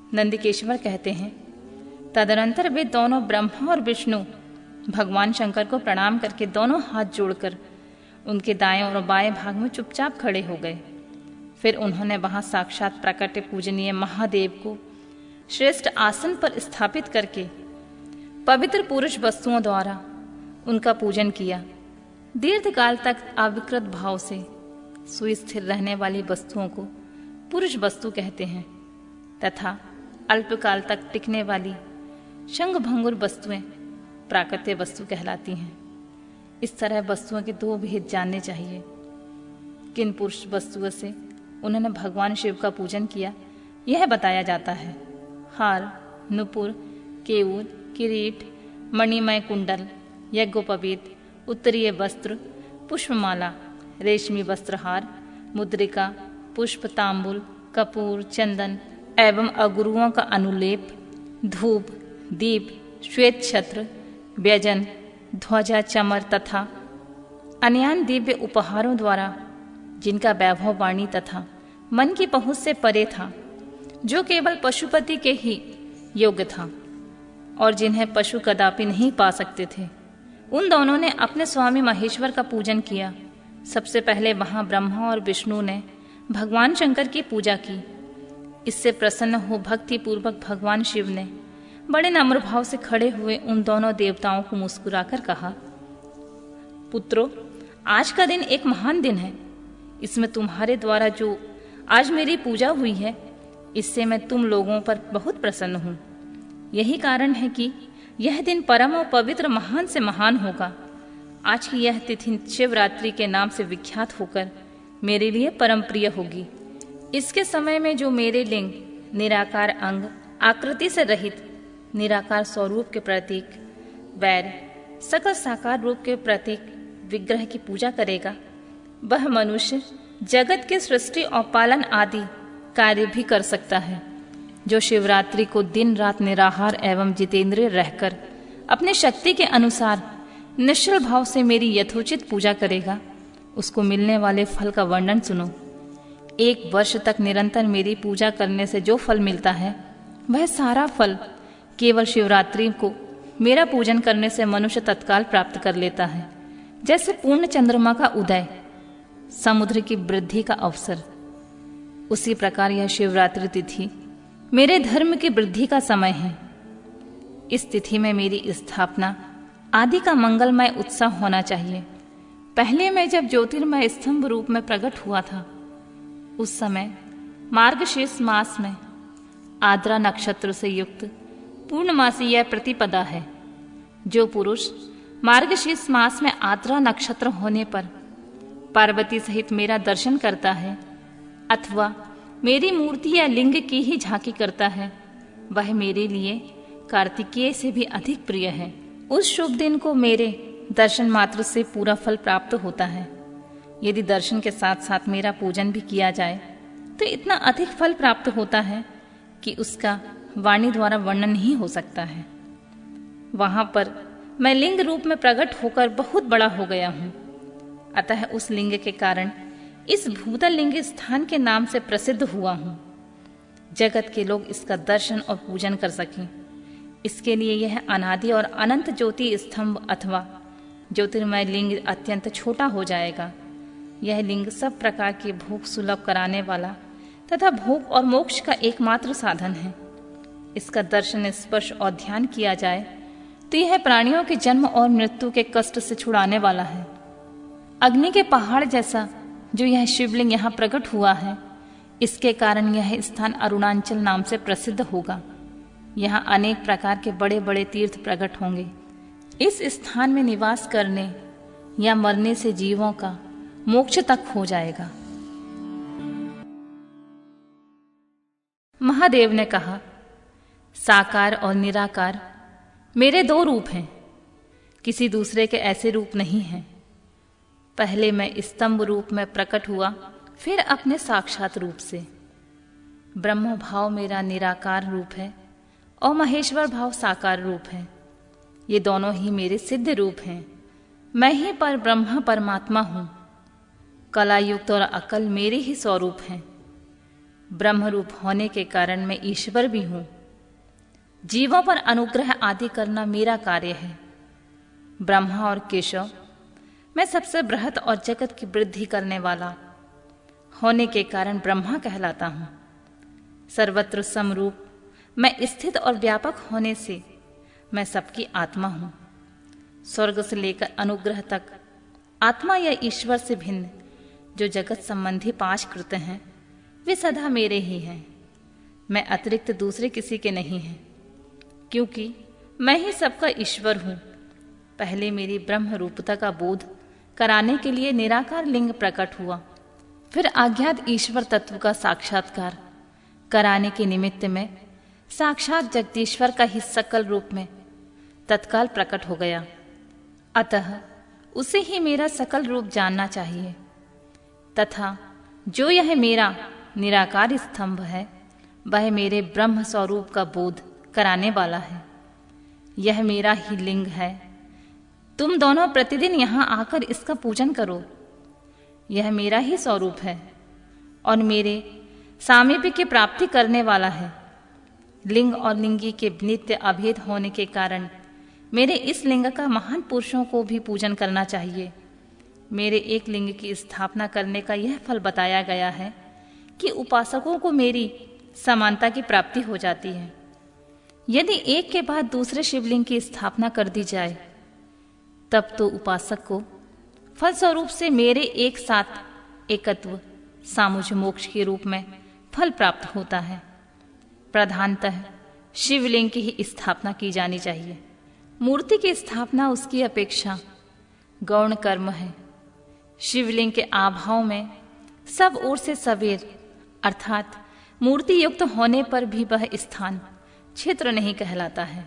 नंदिकेश्वर कहते हैं, तदनंतर वे दोनों ब्रह्मा और विष्णु भगवान शंकर को प्रणाम करके दोनों हाथ जोड़कर उनके दाएं और बाएं भाग में चुपचाप खड़े हो गए। फिर उन्होंने वहां साक्षात प्रकट पूजनीय महादेव को श्रेष्ठ आसन पर स्थापित करके पवित्र पुरुष वस्तुओं द्वारा उनका पूजन किया। दीर्घकाल तक अविकृत भाव से सुस्थिर रहने वाली वस्तुओं को पुरुष वस्तु कहते हैं तथा अल्पकाल तक टिकने वाली शंखभंगुर वस्तुएं प्राकृत्य वस्तु कहलाती हैं। इस तरह वस्तुओं के दो भेद जानने चाहिए। किन पुरुष वस्तुओं से उन्होंने भगवान शिव का पूजन किया यह बताया जाता है। हार, नुपुर, केयूर, किरीट, मणिमय कुंडल, यज्ञोपवीत, उत्तरीय वस्त्र, पुष्पमाला, रेशमी वस्त्रहार, मुद्रिका, पुष्प, तांबुल, कपूर, चंदन एवं अगुरुओं का अनुलेप, धूप, दीप, श्वेत छत्र, व्यजन, ध्वजा, चमर तथा अन्यान दिव्य उपहारों द्वारा जिनका वैभव वाणी तथा मन की पहुंच से परे था, जो केवल पशुपति के ही योग्य था और जिन्हें पशु कदापि नहीं पा सकते थे, उन दोनों ने अपने स्वामी महेश्वर का पूजन किया। सबसे पहले वहां ब्रह्मा और विष्णु ने भगवान शंकर की पूजा की। इससे प्रसन्न हो भक्ति पूर्वक भगवान शिव ने बड़े नम्र भाव से खड़े हुए उन दोनों देवताओं को मुस्कुराकर कहा, पुत्रों, आज का दिन एक महान दिन है। इसमें तुम्हारे द्वारा जो आज मेरी पूजा हुई है, इससे मैं तुम लोगों पर बहुत प्रसन्न हूँ। यही कारण है कि यह दिन परम और पवित्र महान से महान होगा। आज की यह तिथि शिवरात्रि के नाम से विख्यात होकर मेरे लिए परम प्रिय होगी। इसके समय में जो मेरे लिंग, निराकार अंग, आकृति से रहित निराकार स्वरूप के प्रतीक, वैर, सकल साकार रूप के प्रतीक विग्रह की पूजा करेगा, वह मनुष्य जगत के सृष्टि और पालन आदि कार्य भी कर सकता है। जो शिवरात्रि को दिन रात निराहार एवं जितेंद्रिय रहकर अपने शक्ति के अनुसार निश्चल भाव से मेरी यथोचित पूजा करेगा, उसको मिलने वाले फल का वर्णन सुनो। 1 वर्ष तक निरंतर मेरी पूजा करने से जो फल मिलता है, वह सारा फल केवल शिवरात्रि को मेरा पूजन करने से मनुष्य तत्काल प्राप्त कर लेता है। जैसे पूर्ण चंद्रमा का उदय समुद्र की वृद्धि का अवसर, उसी प्रकार यह शिवरात्रि तिथि मेरे धर्म की वृद्धि का समय है। इस तिथि में मेरी स्थापना आदि का मंगलमय उत्सव होना चाहिए। पहले मैं जब ज्योतिर्मय स्तंभ रूप में प्रकट हुआ था, उस समय मार्गशीर्ष मास में आद्रा नक्षत्र से युक्त पूर्णमासी यह प्रतिपदा है। जो पुरुष मार्गशीर्ष मास में आद्रा नक्षत्र होने पर पार्वती सहित मेरा दर्शन करता है अथवा मेरी मूर्ति या लिंग की ही झांकी करता है, वह मेरे लिए कार्तिकेय से भी अधिक प्रिय है। उस शुभ दिन को मेरे दर्शन मात्र से पूरा फल प्राप्त होता है। यदि दर्शन के साथ साथ मेरा पूजन भी किया जाए तो इतना अधिक फल प्राप्त होता है कि उसका वाणी द्वारा वर्णन नहीं हो सकता है। वहां पर मैं लिंग रूप में प्रकट होकर बहुत बड़ा हो गया हूं। अतः उस लिंग के कारण इस भूतल लिंग स्थान के नाम से प्रसिद्ध हुआ हूं। जगत के लोग इसका दर्शन और पूजन कर सकें, इसके लिए यह अनादि और अनंत ज्योति स्तंभ अथवा ज्योतिर्मय लिंग अत्यंत छोटा हो जाएगा। यह लिंग सब प्रकार के भोग सुलभ कराने वाला तथा भोग और मोक्ष का एकमात्र साधन है। इसका दर्शन, स्पर्श और ध्यान किया जाए तो यह प्राणियों के जन्म और मृत्यु के कष्ट से छुड़ाने वाला है। अग्नि के पहाड़ जैसा जो यह शिवलिंग यहाँ प्रकट हुआ है, इसके कारण यह स्थान अरुणाचल नाम से प्रसिद्ध होगा। यहाँ अनेक प्रकार के बड़े बड़े तीर्थ प्रकट होंगे। इस स्थान में निवास करने या मरने से जीवों का मोक्ष तक हो जाएगा। महादेव ने कहा, साकार और निराकार मेरे 2 रूप हैं, किसी दूसरे के ऐसे रूप नहीं हैं। पहले मैं स्तंभ रूप में प्रकट हुआ, फिर अपने साक्षात रूप से। ब्रह्म भाव मेरा निराकार रूप है और महेश्वर भाव साकार रूप है। ये दोनों ही मेरे सिद्ध रूप हैं। मैं ही पर ब्रह्म परमात्मा हूं। कला युक्त और अकल मेरे ही स्वरूप हैं। ब्रह्मरूप होने के कारण मैं ईश्वर भी हूं। जीवों पर अनुग्रह आदि करना मेरा कार्य है। ब्रह्मा और केशव, मैं सबसे बृहत और जगत की वृद्धि करने वाला होने के कारण ब्रह्मा कहलाता हूं। सर्वत्र समरूप मैं स्थित और व्यापक होने से मैं सबकी आत्मा हूं। स्वर्ग से लेकर अनुग्रह तक आत्मा या ईश्वर से भिन्न जो जगत संबंधी 5 कृत्य हैं वे सदा मेरे ही हैं। मैं अतिरिक्त दूसरे किसी के नहीं हैं, क्योंकि मैं ही सबका ईश्वर हूं। पहले मेरी ब्रह्म रूपता का बोध कराने के लिए निराकार लिंग प्रकट हुआ, फिर अज्ञात ईश्वर तत्व का साक्षात्कार कराने के निमित्त में साक्षात जगदीश्वर का ही सकल रूप में तत्काल प्रकट हो गया। अतः उसे ही मेरा सकल रूप जानना चाहिए तथा जो यह मेरा निराकार स्तंभ है वह मेरे ब्रह्म स्वरूप का बोध कराने वाला है। यह मेरा ही लिंग है। तुम दोनों प्रतिदिन यहाँ आकर इसका पूजन करो। यह मेरा ही स्वरूप है और मेरे सामीप्य की प्राप्ति करने वाला है। लिंग और लिंगी के नित्य अभेद होने के कारण मेरे इस लिंग का महान पुरुषों को भी पूजन करना चाहिए। मेरे एक लिंग की स्थापना करने का यह फल बताया गया है कि उपासकों को मेरी समानता की प्राप्ति हो जाती है। यदि एक के बाद दूसरे शिवलिंग की स्थापना कर दी जाए तब तो उपासक को फलस्वरूप से मेरे एक साथ एकत्व सामुज मोक्ष के रूप में फल प्राप्त होता है। प्रधानतः शिवलिंग की ही स्थापना की जानी चाहिए। मूर्ति की स्थापना उसकी अपेक्षा गौण कर्म है। शिवलिंग के आभाव में सब ओर से सवेर अर्थात मूर्ति युक्त होने पर भी वह स्थान क्षेत्र नहीं कहलाता है।